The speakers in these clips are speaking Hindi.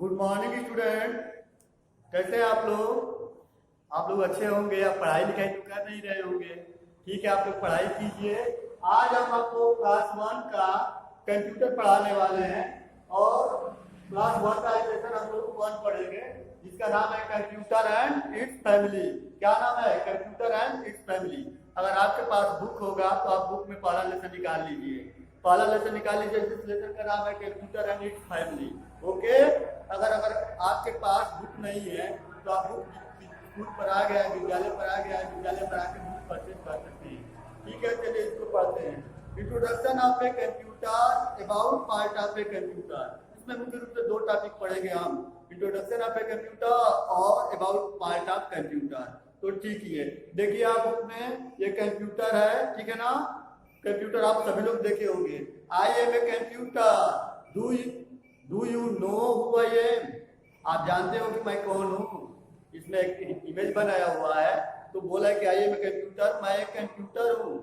Good morning student. कैसे हैं आप लोग? आप लोग अच्छे होंगे। आप पढ़ाई लिखाई तो कर नहीं रहे होंगे। ठीक है, आप लोग पढ़ाई कीजिए। आज हम आपको क्लास 1 का कंप्यूटर पढ़ाने वाले हैं और क्लास 1 का सेशन हम लोग 1 पढ़ेंगे जिसका नाम है कंप्यूटर एंड इट्स फैमिली। क्या नाम है? Computer and it's family. अगर आपके पास बुक होगा तो आप बुक में पहला लेसन निकाल लीजिए। पहला लेसन निकाल लीजिए। जिस लेसन का नाम है computer and it's family. Okay. अगर अगर आपके पास बुक नहीं है तो आप बुक स्कूल पर आ गया है, विद्यालय पर आ गया है, विद्यालय पर आकर बुक परचेज कर सकते हैं। ठीक है, चलिए इसको पढ़ते हैं। Introduction of a computer, about part of a computer. इसमें मुख्य रूप से 2 टॉपिक पढ़ेंगे हम, इंट्रोडक्शन ऑफ ए कंप्यूटर और अबाउट पार्ट ऑफ कंप्यूटर। तो ठीक ही है। देखिए आप बुक में ये कंप्यूटर है, ठीक है ना। कंप्यूटर आप सभी लोग देखे होंगे। I am a computer. Do you know who I am? आप जानते हो कि मैं कौन हूँ? इसमें एक इमेज बनाया हुआ है तो बोला है कि आई एम ए कंप्यूटर, मैं एक कंप्यूटर हूँ।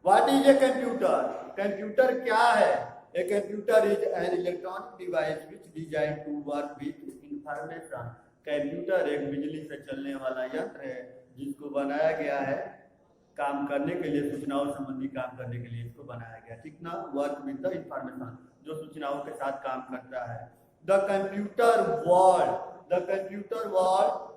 What is a computer? Computer क्या है? A computer is an electronic device which design to work with information. Computer एक बिजली से चलने वाला यंत्र है जिसको बनाया गया है काम करने के लिए, सूचनाओं संबंधी काम करने के लिए इसको बनाया गया। ठीक ना। वर्क विद द इंफॉर्मेशन, जो सूचनाओं के साथ काम करता है। The computer word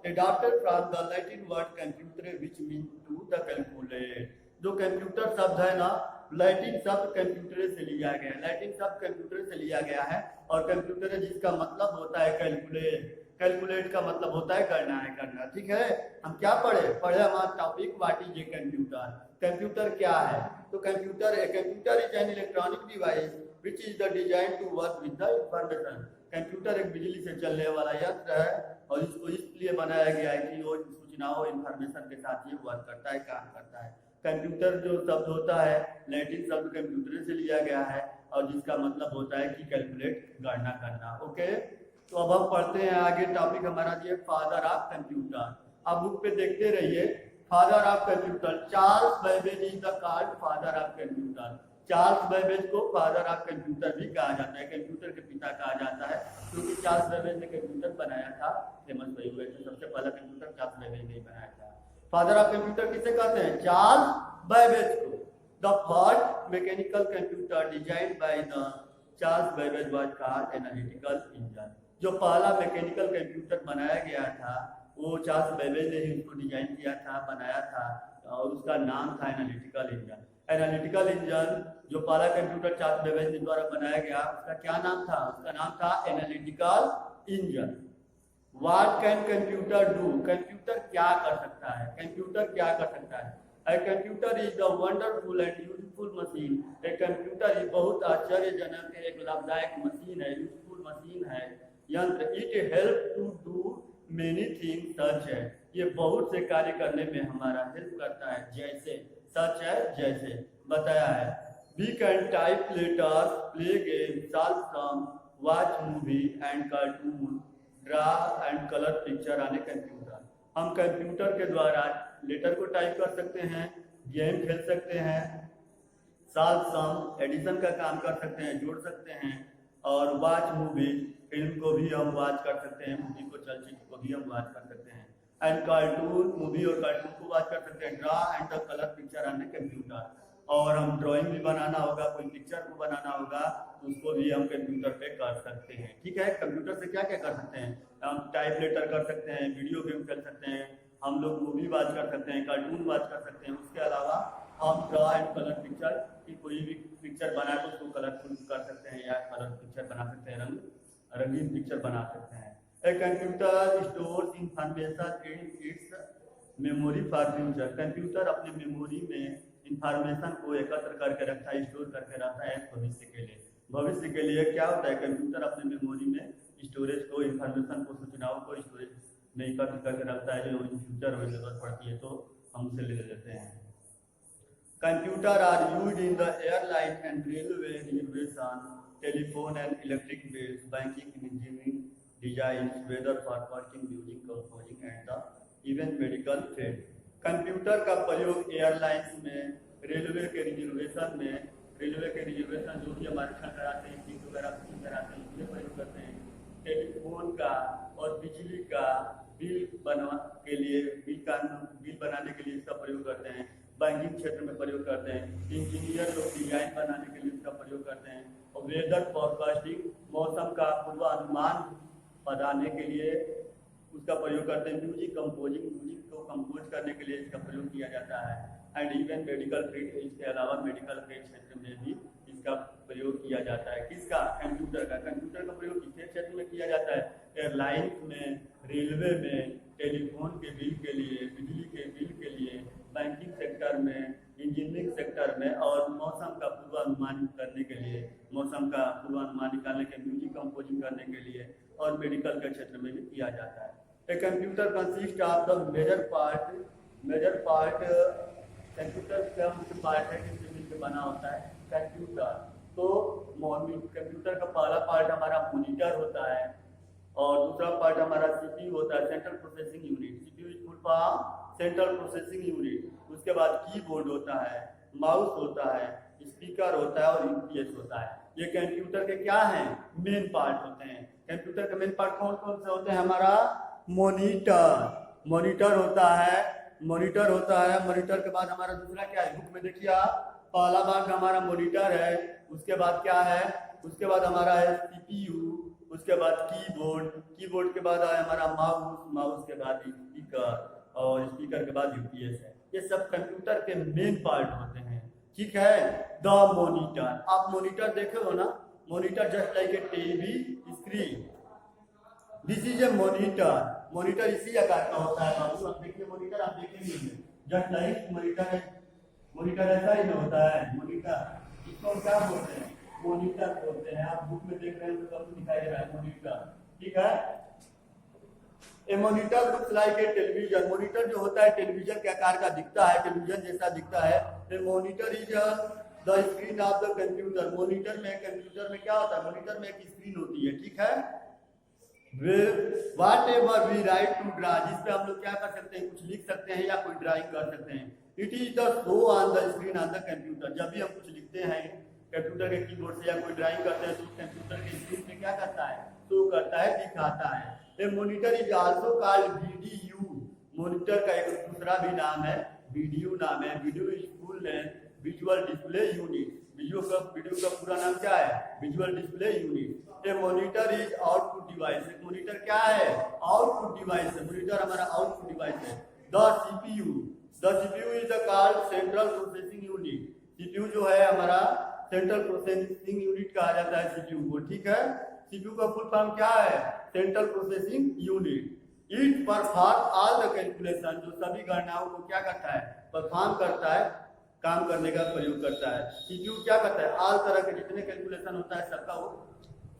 adapted from the Latin word computere which means to the calculate। जो कंप्यूटर शब्द है ना, लैटिन शब्द कंप्यूटर से लिया गया है। लैटिन शब्द कंप्यूटर से लिया गया है और कंप्यूटर जिसका मतलब होता है कैलकुलेट। कैलकुलेट का मतलब होता है करना। ठीक है, हम क्या पढ़े हमारा topic what is a computer. Computer क्या है? तो computer is an electronic device which is the design to work with the information. Computer एक बिजली से चलने वाला यंत्र है और इसको इसलिए बनाया गया है कि वो सूचनाओं इंफॉर्मेशन के साथ ये वर्क करता है, काम करता है। कंप्यूटर जो शब्द होता है लैटिन शब्द कंप्यूटर से लिया गया है और जिसका मतलब होता है कि कैलकुलेट, गणना करना। ओके, तो अब हम पढ़ते हैं आगे। टॉपिक हमारा ये फादर ऑफ कंप्यूटर। आप बुक पे देखते रहिए। Father of computer, Charles Babbage is the called father of computer. Charles Babbage को फादर ऑफ कंप्यूटर भी कहा जाता है, कंप्यूटर के पिता कहा जाता है, क्योंकि चार्ल्स बेबेज ने कंप्यूटर बनाया था। फेमस वही हुए थे, सबसे पहला कंप्यूटर चार्ल्स बेबेज ने बनाया था। फादर ऑफ कंप्यूटर किसे कहते हैं? चार्ल्स बेबेज को। The first mechanical computer designed by the Charles Babbage was called analytical engine. जो पहला मैकेनिकल कंप्यूटर बनाया गया था वो चार्ल्स बेबेज ने ही उसको डिजाइन किया था, बनाया था और उसका नाम था एनालिटिकल इंजन। एनालिटिकल इंजन जो पहला कंप्यूटर चार्ल्स बेबेज के द्वारा बनाया गया उसका क्या नाम था? उसका नाम था analytical engine. What can computer do? Computer क्या कर सकता है? कंप्यूटर क्या कर सकता है? A computer is the wonderful and useful machine. A computer बहुत आश्चर्यजनक है, एक लाभदायक मशीन है, यूजफुल मशीन है, यंत्र। It help to do many things such है, ये बहुत से कार्य करने में हमारा हेल्प करता है। जैसे, सच है जैसे बताया है। We can type letters, play game, solve sum, watch movie and cartoon, draw and colour picture on a computer. हम कंप्यूटर के द्वारा लेटर को टाइप कर सकते हैं, गेम खेल सकते हैं, सॉल्व सम एडिशन का काम कर सकते हैं, जोड़ सकते हैं, और वॉच मूवी, फिल्म को भी हम वॉच कर सकते हैं, मूवी को, चलचित्र को भी हम वॉच कर सकते हैं, एंड कार्टून, मूवी और कार्टून को वॉच कर सकते हैं, draw and the colour picture on a computer. और हम ड्राइंग भी बनाना होगा, कोई पिक्चर को बनाना होगा तो उसको भी हम कंप्यूटर पे कर सकते हैं। ठीक है, कंप्यूटर से क्या क्या कर सकते हैं? हम टाइप लेटर कर सकते हैं, वीडियो गेम खेल सकते हैं, हम लोग मूवी वॉच कर सकते हैं, कार्टून वॉच कर सकते हैं। उसके अलावा हम ड्रा एंड कलर पिक्चर की कोई भी पिक्चर बना के उसको कलरफुल कर सकते हैं या कलर पिक्चर बना सकते हैं, रंगीन पिक्चर बना सकते हैं। A computer stores information in its memory for future. Computer अपने मेमोरी में इंफॉर्मेशन को एकत्र करके रखता है, स्टोर करके रखता है भविष्य के लिए। भविष्य के लिए क्या होता है? कंप्यूटर अपने मेमोरी में स्टोरेज को, इंफॉर्मेशन को, सूचनाओं को स्टोरेज में एकत्र करके रखता है, जो इन फ्यूचर में जरूरत पड़ती है तो हम उसे ले लेते हैं। Computer are used in the airline and railway reservation, telephone and electric bills, banking, engineering, design, weather forecasting, music composing and the even medical field. Computer का प्रयोग एयरलाइंस में, रेलवे के रिजर्वेशन में, रेलवे के रिजर्वेशन जो भी हम आरक्षण कराते हैं, सीट वगैरह बुकिंग कराते हैं, इसमें प्रयोग करते हैं। टेलीफोन टेलीफोन का और बिजली का बिल बनाने के लिए इसका प्रयोग करते हैं। बैंकिंग क्षेत्र में प्रयोग करते हैं। इंजीनियर लोग डिजाइन बनाने के लिए इसका प्रयोग करते हैं। और वेदर फोरकास्टिंग, मौसम का पूर्वानुमान बनाने के लिए उसका प्रयोग करते हैं। म्यूजिक को कंपोज करने के लिए इसका प्रयोग किया जाता है। एंड इवन मेडिकल फील्ड, इसके अलावा मेडिकल फील्ड क्षेत्र में भी इसका प्रयोग किया जाता है। किसका? कंप्यूटर का। कंप्यूटर का प्रयोग किस क्षेत्र में किया जाता है? एयरलाइंस में, रेलवे में, टेलीफोन के बिल के लिए, बिजली के बिल के लिए, बैंकिंग सेक्टर में, इंजीनियरिंग सेक्टर में, और मौसम का पूर्वानुमान करने के लिए, मौसम का पूर्वानुमान निकालने के, म्यूजिक कंपोजिंग करने के लिए, और मेडिकल के क्षेत्र में भी किया जाता है। A computer consist of the major part computer का मुख्य पार्ट है जिससे मिलकर बना होता है कंप्यूटर। तो कंप्यूटर का पहला पार्ट हमारा मॉनिटर होता है, और दूसरा पार्ट हमारा सीपीयू होता है, central processing unit. CPU is full form central processing unit. उसके बाद कीबोर्ड होता है, माउस होता है, स्पीकर होता है, और यूपीएस होता है। ये कंप्यूटर के क्या हैं? मेन पार्ट होते हैं। कंप्यूटर के मेन पार्ट कौन कौन से होते हैं? हमारा मॉनिटर होता है। मॉनिटर के बाद हमारा दूसरा क्या है? बुक में देखिए आप, पहला भाग हमारा मॉनिटर है। उसके बाद क्या है? उसके बाद हमारा है सीपीयू, उसके बाद कीबोर्ड के बाद है हमारा माउस के बाद स्पीकर, और स्पीकर के बाद यूपीएस है। ये सब कंप्यूटर के मेन पार्ट होते हैं। ठीक है। द मॉनिटर, आप मॉनिटर देखे हो ना? Monitor just like a TV screen. This is A monitor इसी आकार का होता है बाबू। आप देखिए मॉनिटर, आप देखेंगे जस्ट लाइक मॉनिटर ऐसा ही होता है। मॉनिटर इसको क्या बोलते हैं? मॉनिटर बोलते हैं। आप बुक में देख रहे हैं तो दिखाई दे रहा है मॉनिटर। ठीक है। A monitor looks like a television. Monitor जो होता है टेलीविजन के आकार का दिखता है, टेलीविजन जैसा दिखता है। A monitor is the screen of the computer. Computer में क्या होता है? मॉनिटर में एक स्क्रीन होती है। ठीक है। Whatever we write to draw, जिसपे हम लोग क्या कर सकते हैं? कुछ लिख सकते हैं या कोई ड्राइंग कर सकते हैं। It is the show on the screen on the computer. जब भी हम कुछ लिखते हैं कंप्यूटर के कीबोर्ड से या कोई ड्राइंग करते हैं तो कंप्यूटर के स्क्रीन पे क्या करता है? शो करता है, दिखाता है। A monitor is also called VDU. Monitor का एक दूसरा भी नाम है वीडियो नाम है। Video is full length visual display unit. Video का पूरा नाम क्या है? Visual display unit. A monitor is output device. Monitor क्या है? आउटपुट डिवाइस है। मॉनिटर हमारा आउटपुट डिवाइस है। The CPU is called central processing unit. CPU जो है हमारा सेंट्रल प्रोसेसिंग यूनिट कहा जाता है सीपीयू को। ठीक है। सीपीयू का फुल फॉर्म क्या है? Central processing unit. It perform all the calculation, जो सभी गणनाओं को क्या करता है? परफॉर्म करता है, काम करने का प्रयोग करता है। सीपीयू क्या करता है? ऑल तरह के जितने कैलकुलेशन होता है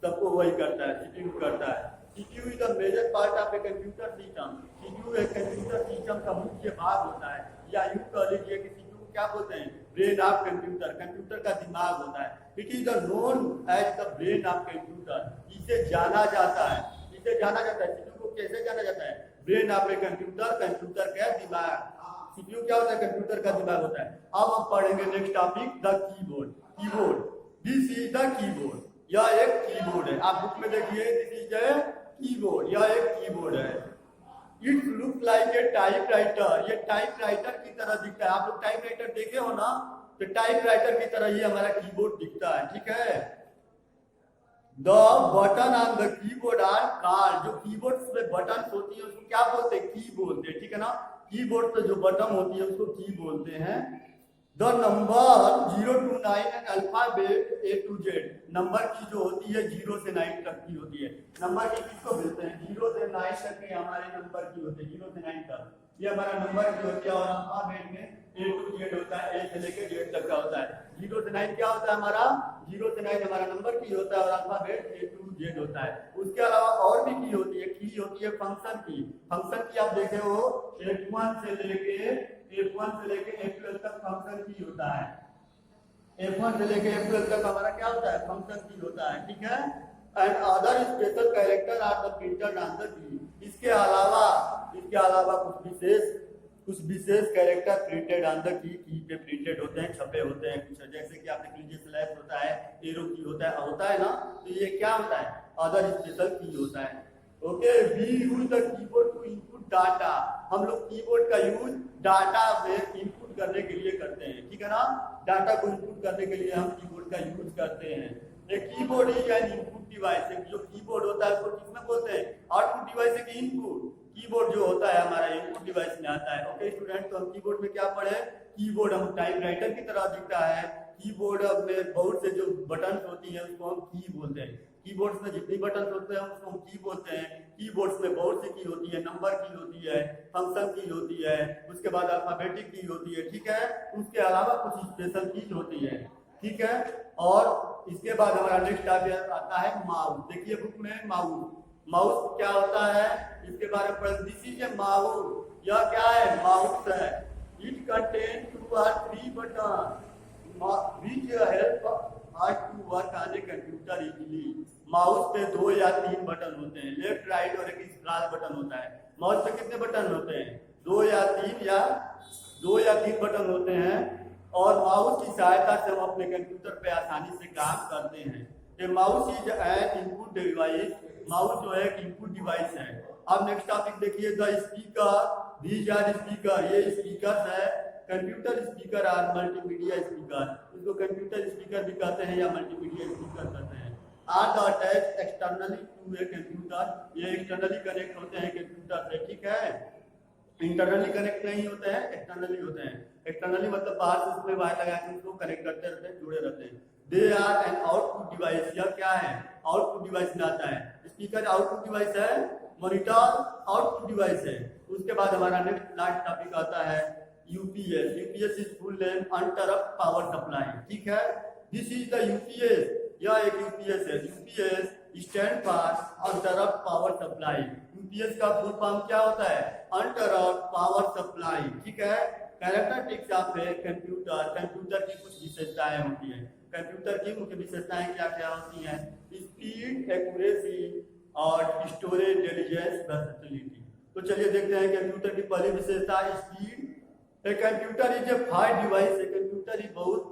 सबको वही करता है, सीपीयू करता है। CPU is the major part of a computer system. CPU एक कंप्यूटर सिस्टम का मुख्य भाग होता है, या यूं कह लीजिए कि सीपीयू को क्या बोलते हैं? Brain of computer. कंप्यूटर का दिमाग होता है। It is the known as the brain of computer. इसे जाना जाता है। सीपीयू को कैसे जाना जाता है? ब्रेन ऑफ ए कंप्यूटर का दिमाग। सीपीयू क्या होता है? कंप्यूटर का दिमाग होता है। अब हम पढ़ेंगे next topic, the keyboard. This is the keyboard. यह एक कीबोर्ड है। आप बुक में देखिए, दिस इज ए कीबोर्ड। यह एक कीबोर्ड है। It look like a typewriter. ये टाइपराइटर की तरह दिखता है। आप लोग टाइपराइटर देखे हो ना? तो टाइपराइटर की तरह ये हमारा कीबोर्ड दिखता है। ठीक है। The button on the keyboard are called. जो कीबोर्ड पे बटन होती है उसको क्या बोलते हैं? की बोलते हैं। ठीक है ना। कीबोर्ड पे जो बटन होती है उसको की बोलते हैं। The number 0 to 9 and alphabet A to Z। Number की जो होती है 0 से 9 तक की होती है। नंबर की किसको बोलते हैं? 0 से 9 तक के हमारे नंबर की होती है। 0 से 9 तक ये हमारा नंबर की होती है। और अल्फाबेट में A to Z होता है। A से लेकर Z तक का होता है। 0 से 9 क्या होता है हमारा? 0 से 9 हमारा नंबर की होता है, और अल्फाबेट A to Z होता है। उसके अलावा और भी की होती है। की होती है फंक्शन की। फंक्शन की आप देखे हो, F1 से लेके F12 तक फंक्शन की होता है। F1 से लेके F12 तक हमारा क्या होता है? फंक्शन की होता है। ठीक है। And other special character are the printed on the key. इसके अलावा कुछ विशेष character printed on the key पे प्रिंटेड होते हैं, छपे होते हैं। कुछ जैसे कि आप देख लीजिए, स्लैश होता है, एरो की होता है ना? तो ये क्या होता है? अदर स्पेशल की होता है। Okay, we use the keyboard to input data. हम लोग कीबोर्ड का यूज डाटा में इनपुट करने के लिए करते हैं, ठीक है ना। डाटा को इनपुट करने के लिए हम कीबोर्ड का यूज करते हैं। एक keyboard is an input device. जो कीबोर्ड होता है उसको किसमें बोलते हैं? आउटपुट डिवाइस है कि इनपुट। कीबोर्ड जो होता है हमारा इनपुट डिवाइस में आता है। ओके स्टूडेंट, तो हम कीबोर्ड में क्या पढ़े? कीबोर्ड हम टाइपराइटर की तरह दिखता है। कीबोर्ड में बहुत से जो बटन होती है उसको हम की बोलते हैं। कीबोर्ड्स में जितनी बटन होते हैं उसको हम की बोलते हैं। कीबोर्ड्स में बहुत सी की होती है, नंबर की होती है, फंक्शन की होती है, उसके बाद अल्फाबेटिक की होती है, ठीक है। उसके अलावा कुछ स्पेशल कीज होती है, ठीक है। और इसके बाद हमारा नेक्स्ट आता है माउस। देखिए बुक में माउस, माउस क्या होता है इसके बारे में पढ़। This is a mouse. यह क्या है? माउस है। It contain 2 or 3 button which help us to work on a computer easily। Mouse पे 2 या 3 बटन होते हैं, लेफ्ट राइट और एक स्क्रॉल बटन होता है। माउस पे कितने बटन होते हैं? 2 या 3 बटन होते हैं। और माउस की सहायता से हम अपने कंप्यूटर पे आसानी से काम करते हैं। ये mouse is an input device. Mouse जो है एक इनपुट डिवाइस है। अब नेक्स्ट टॉपिक देखिए, the speaker. These are speaker. ये स्पीकर है। कंप्यूटर स्पीकर और मल्टीमीडिया स्पीकर। इसको कंप्यूटर स्पीकर भी कहते हैं या मल्टीमीडिया स्पीकर कहते हैं। Are the attach externally to a computer. ये एक्सटर्नली कनेक्ट होते हैं कंप्यूटर से, ठीक है। इंटरनली कनेक्ट नहीं होते हैं, एक्सटर्नली होते हैं। एक्सटर्नली मतलब बाहर से उसमें वायर लगा के उसको कनेक्ट करते रहते हैं, जुड़े रहते हैं। They are an output device. यह क्या है? आउटपुट डिवाइस में आता है। स्पीकर आउटपुट डिवाइस है, मॉनिटर आउटपुट डिवाइस है। उसके बाद हमारा नेक्स्ट लास्ट टॉपिक आता है UPS. UPS is full name uninterrupt power supply, ठीक है। This is the UPS. यह एक यूपीएस है। UPS stand for uninterrupt power supply. UPS का फुल फॉर्म क्या होता है? अनइंटरप्ट पावर सप्लाई, ठीक है। Characteristics of a computer. Computer की कुछ विशेषताएं होती है। कंप्यूटर की मुख्य विशेषताएं क्या क्या होती हैं? स्पीड, एक्यूरेसी और स्टोरेज, इंटेलिजेंस, वर्सेटिलिटी। तो चलिए देखते हैं कंप्यूटर की पहली विशेषता speed. A computer is a fast device. A computer ही बहुत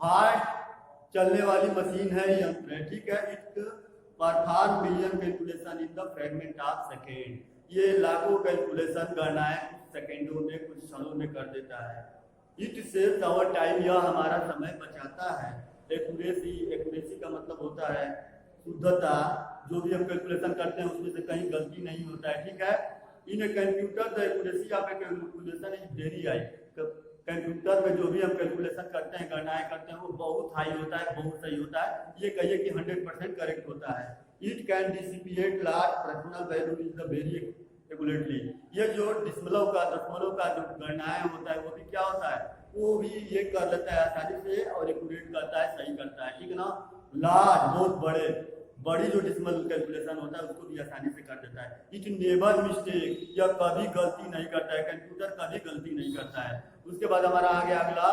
फास्ट चलने वाली मशीन है, यंत्र है, ठीक है। It perform million calculation in the fragment of second. ये लाखों कैलकुलेशन गणनाएं कुछ सेकेंडों में, कुछ क्षणों में कर देता है। It saves our time. यह हमारा समय बचाता है। एक्यूरेसी, एक्यूरेसी का मतलब होता है शुद्धता। जो भी हम कैलकुलेशन करते हैं उसमें से कहीं गलती नहीं होता है, ठीक है। In a computer the accuracy of a calculation is very high. Computer में जो भी हम कैलकुलेशन करते हैं, गणनाएं करते हैं, वो बहुत हाई होता है, बहुत सही होता है। ये कहिए कि 100% करेक्ट होता है। It can dissipate large fractional value is the very accurately. ये जो दशमलव का जो गणनाएं होता है वो भी क्या होता है? वो भी ये कर लेता है आसानी से और एक्यूरेट करता है, सही करता है, ठीक है ना। लार्ज बहुत बड़ी जो डेसिमल कैलकुलेशन होता है उसको भी आसानी से कर देता है। It never mistake. यह कभी गलती नहीं करता है। कंप्यूटर कभी गलती नहीं करता है। उसके बाद हमारा आ गया अगला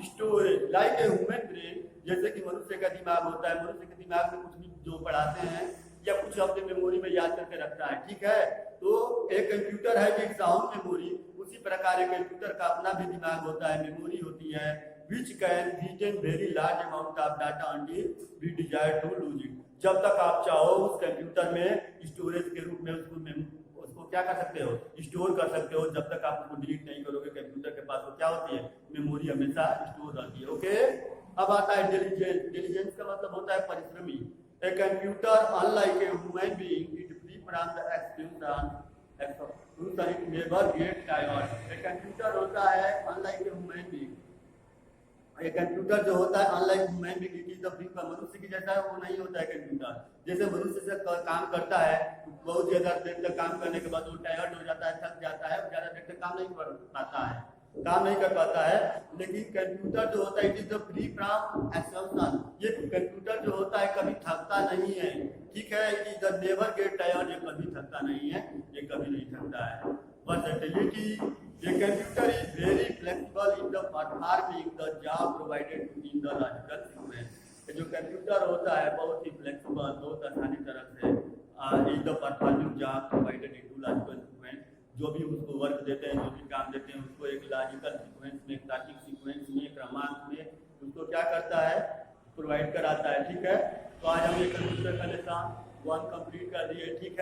storage. Like a human brain. जैसे कि मनुष्य का दिमाग होता है, मनुष्य के दिमाग में कुछ भी जो पढ़ाते हैं या कुछ अपने मेमोरी में याद करके रखता है, ठीक है। तो एक कंप्यूटर है कि साउंड मेमोरी, उसी प्रकार एक कंप्यूटर का अपना भी दिमाग होता है, मेमोरी होती है। Which can retain very large amount of data until we desire to lose it। जब तक आप चाहो उस कंप्यूटर में स्टोरेज के रूप में उसको क्या कर सकते हो? स्टोर कर सकते हो। जब तक आप उसको डिलीट नहीं करोगे कंप्यूटर के पास वो क्या होती है? मेमोरी हमेशा स्टोर रहती है, ओके। अब आता है इंटेलिजेंस। इंटेलिजेंस का मतलब होता है परिश्रमी। A computer unlike a human being it free from the exclusion it never get tired. A computer होता है अनलाइक ए ह्यूमन बीइंग। ये कंप्यूटर जो होता है unlike human being it is the big. मनुष्य की जैसा वो नहीं होता है कंप्यूटर। जैसे मनुष्य से काम करता है, बहुत ज्यादा देर तक काम करने के बाद वो टायर्ड हो जाता है, थक जाता है, ज्यादा देर तक काम नहीं कर पाता है, काम नहीं कर पाता है। लेकिन कंप्यूटर जो होता है it is the free from exclusion. ये कंप्यूटर जो होता है कभी थकता नहीं है, ठीक है। It is the never get tired. ये कभी थकता नहीं है, ये कभी नहीं थकता है। Versatility. A computer is very flexible in the performing the job provided in the logical sequence। जो कंप्यूटर होता है बहुत ही फ्लेक्सिबल, बहुत आसानी तरह से in the performing job provided into logical sequence। जो भी उसको वर्क देते हैं, जो भी काम देते हैं उसको एक लॉजिकल सीक्वेंस में, तार्किक सीक्वेंस में, क्रमांक में उसको क्या करता है? प्रोवाइड कराता है, ठीक है। तो आज हम ये कंप्यूटर का लेसन 1 कंप्लीट कर दिए, ठीक है।